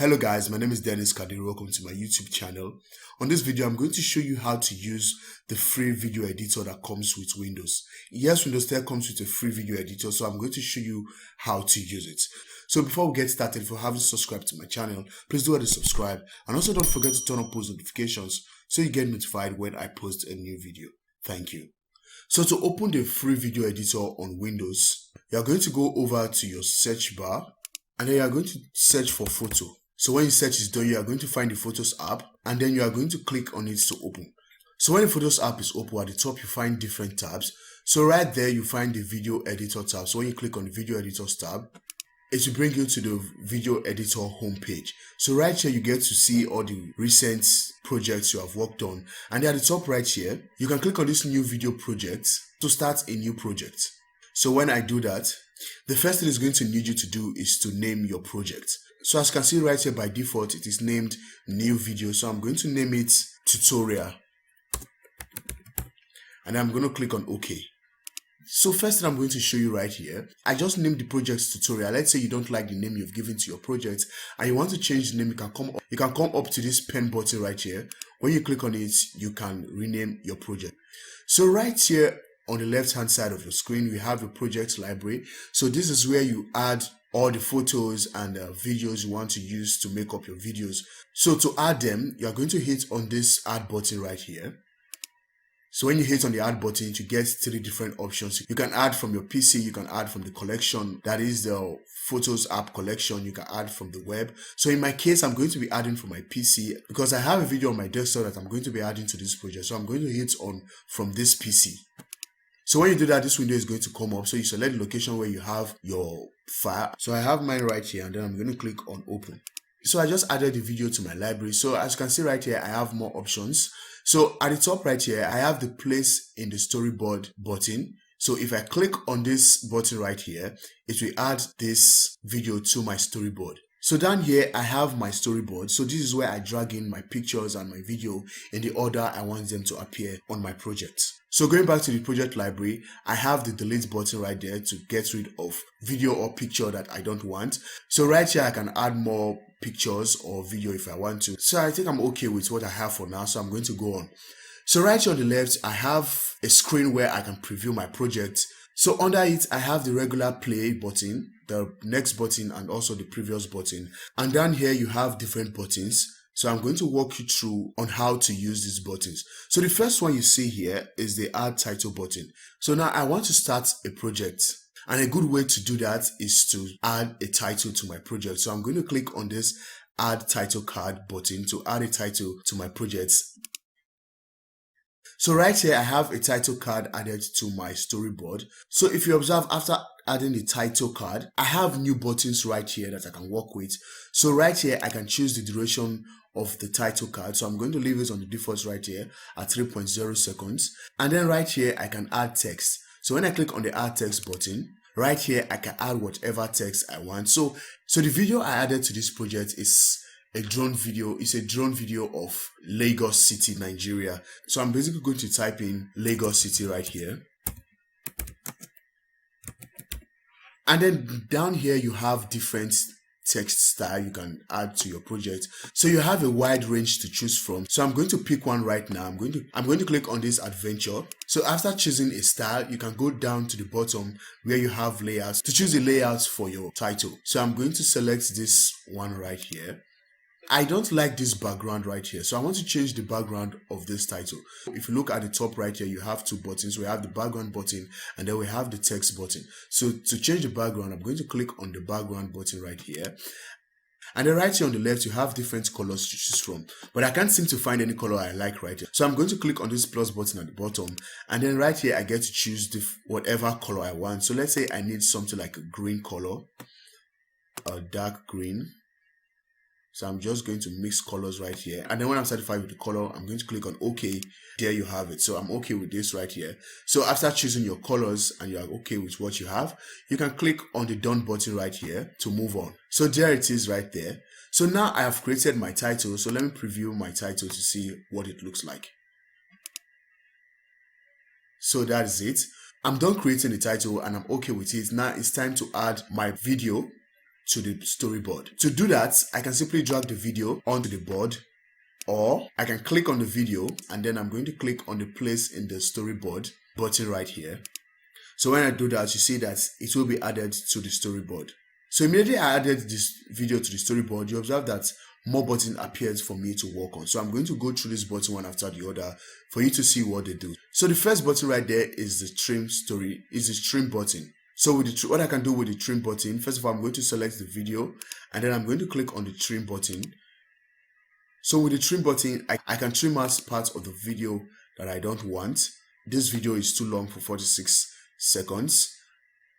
Hello guys, my name is Kadiri. Welcome to my YouTube channel. On this video, I'm going to show you how to use the free video editor that comes with Windows. Yes, Windows 10 comes with a free video editor, so I'm going to show you how to use it. So before we get started, if you haven't subscribed to my channel, please do subscribe, and also don't forget to turn on post notifications so you get notified when I post a new video. Thank you. So to open the free video editor on Windows, you're going to go over to your search bar, and then you are going to search for photo. So when your search is done, you are going to find the Photos app, and then you are going to click on it to open. So when the Photos app is open, at the top you find different tabs. So right there you find the video editor tab. So when you click on the video editors tab, it will bring you to the video editor homepage. So right here you get to see all the recent projects you have worked on, and at the top right here you can click on this new video project to start a new project. So when I do that, the first thing it's going to need you to do is to name your project. So as you can see right here, by default it is named new video, so I'm going to name it tutorial, and I'm going to click on OK. So first thing I'm going to show you right here, I just named the project tutorial. Let's say you don't like the name you've given to your project and you want to change the name. You can come up to this pen button right here. When you click on it, you can rename your project. So right here on the left hand side of your screen, we have a project library. So this is where you add all the photos and videos you want to use to make up your videos. So to add them, you are going to hit on this add button right here. So when you hit on the add button, you get three different options. You can add from your PC, you can add from the collection, that is the Photos app collection, you can add from the web. So in my case, I'm going to be adding from my PC because I have a video on my desktop that I'm going to be adding to this project. So I'm going to hit on from this PC. So when you do that, this window is going to come up. So you select the location where you have your file. So I have mine right here, and then I'm going to click on open. So I just added the video to my library. So as you can see right here, I have more options. So at the top right here, I have the place in the storyboard button. So if I click on this button right here, it will add this video to my storyboard. So down here, I have my storyboard. So this is where I drag in my pictures and my video in the order I want them to appear on my project. So going back to the project library, I have the delete button right there to get rid of video or picture that I don't want. So right here, I can add more pictures or video if I want to. So I think I'm okay with what I have for now. So I'm going to go on. So right here on the left, I have a screen where I can preview my project. So under it, I have the regular play button, the next button, and also the previous button. And down here, you have different buttons. So I'm going to walk you through on how to use these buttons. So the first one you see here is the add title button. So now I want to start a project. And a good way to do that is to add a title to my project. So I'm going to click on this add title card button to add a title to my projects. So right here, I have a title card added to my storyboard. So if you observe, after adding the title card, I have new buttons right here that I can work with. So right here, I can choose the duration of the title card. So I'm going to leave it on the default right here at 3.0 seconds. And then right here, I can add text. So when I click on the add text button, right here, I can add whatever text I want. So the video I added to this project is a drone video. It's a drone video of Lagos City, Nigeria. So I'm basically going to type in Lagos City right here. And then down here, you have different text style you can add to your project. So you have a wide range to choose from. So I'm going to pick one right now. I'm going to click on this adventure. So after choosing a style, you can go down to the bottom where you have layouts to choose the layouts for your title. So I'm going to select this one right here. I don't like this background right here, so I want to change the background of this title. If you look at the top right here, you have two buttons. We have the background button and then we have the text button. So to change the background, I'm going to click on the background button right here. And then right here on the left, you have different colors to choose from. But I can't seem to find any color I like right here. So I'm going to click on this plus button at the bottom. And then right here, I get to choose whatever color I want. So let's say I need something like a green color, a dark green. So I'm just going to mix colors right here. And then when I'm satisfied with the color, I'm going to click on OK. There you have it. So I'm okay with this right here. So after choosing your colors and you're okay with what you have, you can click on the done button right here to move on. So there it is right there. So now I have created my title. So let me preview my title to see what it looks like. So that is it. I'm done creating the title and I'm okay with it. Now it's time to add my video to the storyboard. To do that, I can simply drag the video onto the board, or I can click on the video and then I'm going to click on the place in the storyboard button right here. So when I do that, you see that it will be added to the storyboard. So immediately I added this video to the storyboard, you observe that more button appears for me to work on. So I'm going to go through this button one after the other for you to see what they do. So the first button right there is the trim button. So with what I can do with the trim button, first of all, I'm going to select the video and then I'm going to click on the trim button. So with the trim button, I can trim out parts of the video that I don't want. This video is too long for 46 seconds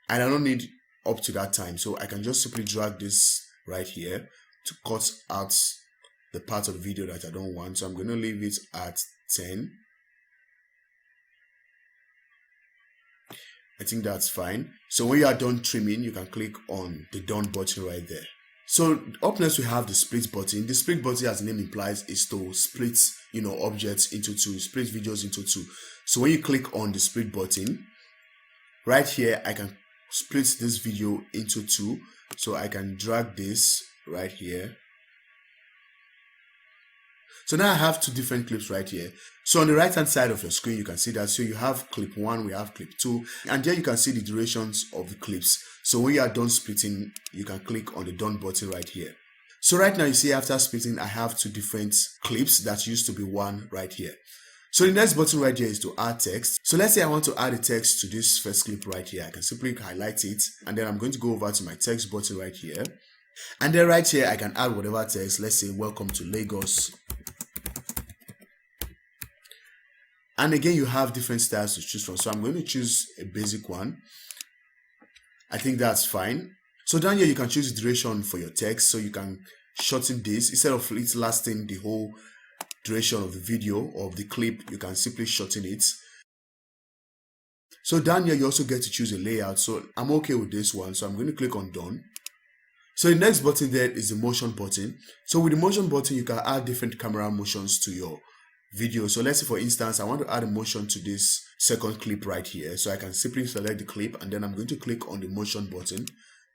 and I don't need up to that time. So I can just simply drag this right here to cut out the part of the video that I don't want. So I'm going to leave it at 10. I think that's fine. So when you are done trimming, you can click on the done button right there. So up next we have the split button. The split button, as the name implies, is to split objects into two, split videos into two. So when you click on the split button, right here I can split this video into two. So I can drag this right here. So now I have two different clips right here. So on the right hand side of your screen, you can see that. So you have clip 1, we have clip 2, and there you can see the durations of the clips. So when you are done splitting, you can click on the done button right here. So right now you see after splitting, I have two different clips that used to be one right here. So the next button right here is to add text. So let's say I want to add a text to this first clip right here. I can simply highlight it and then I'm going to go over to my text button right here. And then right here, I can add whatever text. Let's say, welcome to Lagos. And again, you have different styles to choose from. So I'm going to choose a basic one. I think that's fine. So down here, you can choose the duration for your text. So you can shorten this. Instead of it lasting the whole duration of the video or of the clip, you can simply shorten it. So down here, you also get to choose a layout. So I'm okay with this one. So I'm going to click on done. So the next button there is the motion button. So with the motion button, you can add different camera motions to your video. So let's say, for instance, I want to add a motion to this second clip right here. So I can simply select the clip and then I'm going to click on the motion button.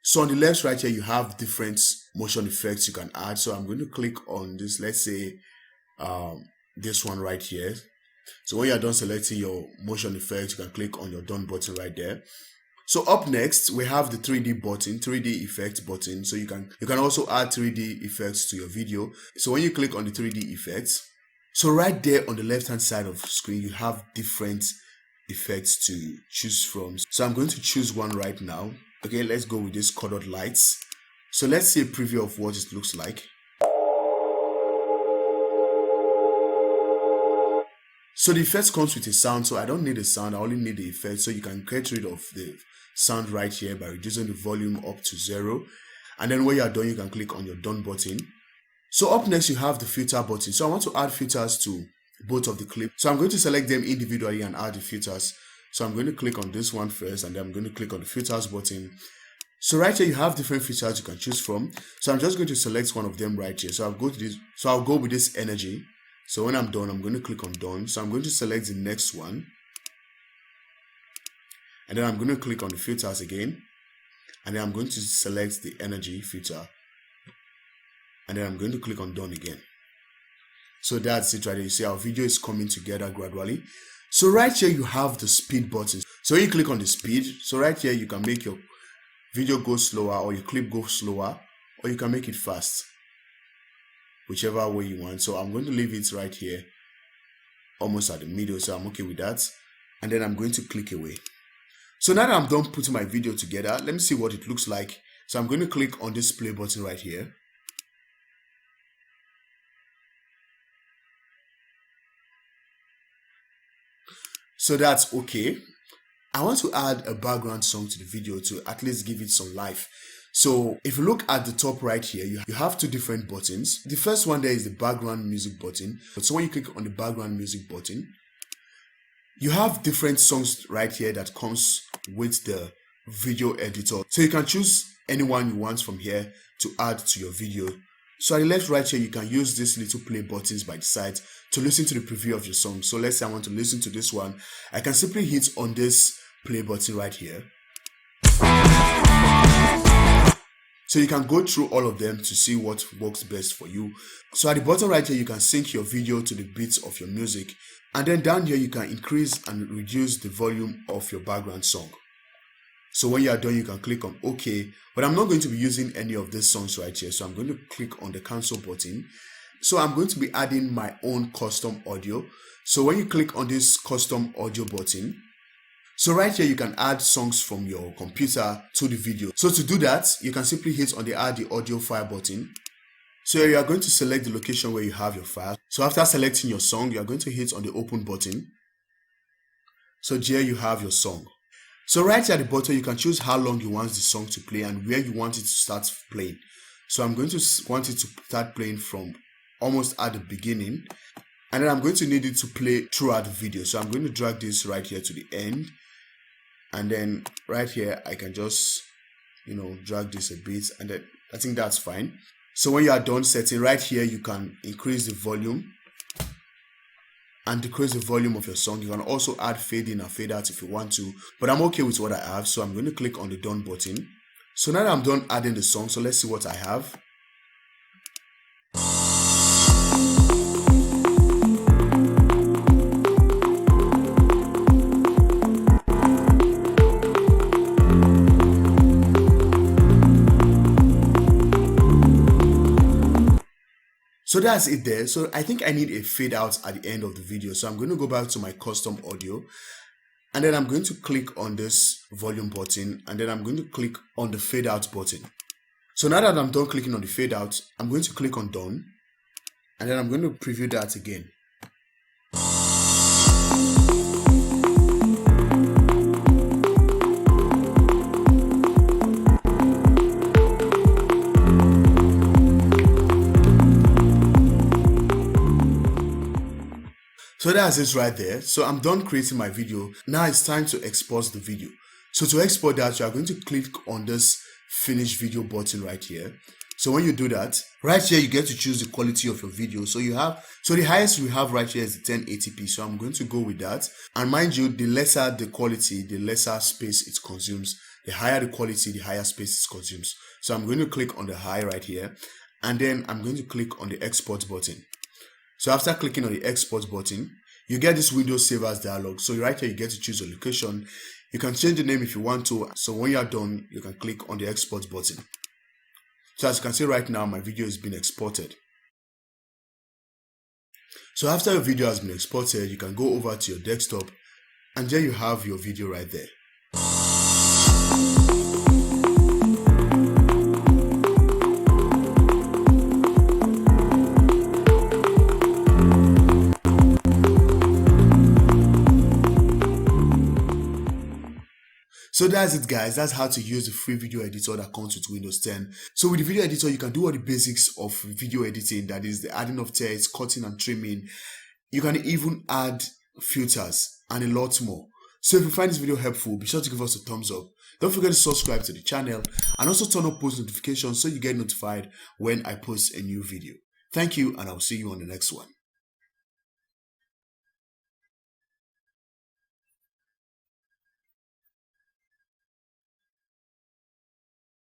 So on the left right here, you have different motion effects you can add. So I'm going to click on this, let's say this one right here. So when you're done selecting your motion effect, you can click on your done button right there. So up next, we have the 3D button, 3D effect button. So you can also add 3D effects to your video. So when you click on the 3D effects, so right there on the left hand side of the screen, you have different effects to choose from. So I'm going to choose one right now. Okay, let's go with this colored lights. So let's see a preview of what it looks like. So the effect comes with a sound, so I don't need a sound, I only need the effect. So you can get rid of the sound right here by reducing the volume up to 0. And then when you are done, you can click on your done button. So up next, you have the filter button. So I want to add filters to both of the clips. So I'm going to select them individually and add the filters. So I'm going to click on this one first, and then I'm going to click on the filters button. So right here, you have different filters you can choose from. So I'm just going to select one of them right here. So I'll go to this. So I'll go with this energy. So when I'm done, I'm going to click on done. So I'm going to select the next one. And then I'm going to click on the filters again. And then I'm going to select the energy filter. And then I'm going to click on done again. So that's it right there. You see our video is coming together gradually. So right here, you have the speed button. So when you click on the speed, so right here, you can make your video go slower or your clip go slower, or you can make it fast. Whichever way you want. So I'm going to leave it right here, almost at the middle. So I'm okay with that. And then I'm going to click away. So now that I'm done putting my video together, let me see what it looks like. So I'm going to click on this play button right here. So that's okay. I want to add a background song to the video to at least give it some life. So if you look at the top right here, you have two different buttons. The first one there is the background music button. So when you click on the background music button, you have different songs right here that comes with the video editor. So you can choose anyone you want from here to add to your video. So at the left right here, you can use these little play buttons by the side to listen to the preview of your song. So let's say I want to listen to this one. I can simply hit on this play button right here. So So you can go through all of them to see what works best for you. So at the bottom right here, you can sync your video to the beats of your music. And then down here, you can increase and reduce the volume of your background song. So when you are done, you can click on OK. But I'm not going to be using any of these songs right here. So I'm going to click on the cancel button. So I'm going to be adding my own custom audio. So when you click on this custom audio button, so right here, you can add songs from your computer to the video. So to do that, you can simply hit on the add the audio file button. So you are going to select the location where you have your file. So after selecting your song, you are going to hit on the open button. So here you have your song. So right here at the bottom, you can choose how long you want the song to play and where you want it to start playing. So I'm going to want it to start playing from almost at the beginning. And then I'm going to need it to play throughout the video. So I'm going to drag this right here to the end. And then right here, I can just, drag this a bit. And then I think that's fine. So when you are done setting, right here, you can increase the volume and decrease the volume of your song. You can also add fade in and fade out if you want to. But I'm okay with what I have. So I'm going to click on the done button. So now that I'm done adding the song, so let's see what I have. So that's it there. So I think I need a fade out at the end of the video. So I'm going to go back to my custom audio and then I'm going to click on this volume button and then I'm going to click on the fade out button. So now that I'm done clicking on the fade out, I'm going to click on done and then I'm going to preview that again. So that's it right there. So I'm done creating my video. Now it's time to export the video. So to export that, you are going to click on this finish video button right here. So when you do that, right here, you get to choose the quality of your video. So the highest we have right here is the 1080p. So I'm going to go with that. And mind you, the lesser the quality, the lesser space it consumes. The higher the quality, the higher space it consumes. So I'm going to click on the high right here. And then I'm going to click on the export button. So after clicking on the export button, you get this Windows Save As dialog. So right here, you get to choose a location. You can change the name if you want to. So when you are done, you can click on the export button. So as you can see right now, my video is being exported. So after your video has been exported, you can go over to your desktop and there you have your video right there. So that's it guys, that's how to use the free video editor that comes with Windows 10. So with the video editor, you can do all the basics of video editing, that is the adding of text, cutting and trimming. You can even add filters and a lot more. So if you find this video helpful, be sure to give us a thumbs up. Don't forget to subscribe to the channel and also turn on post notifications so you get notified when I post a new video. Thank you and I'll see you on the next one.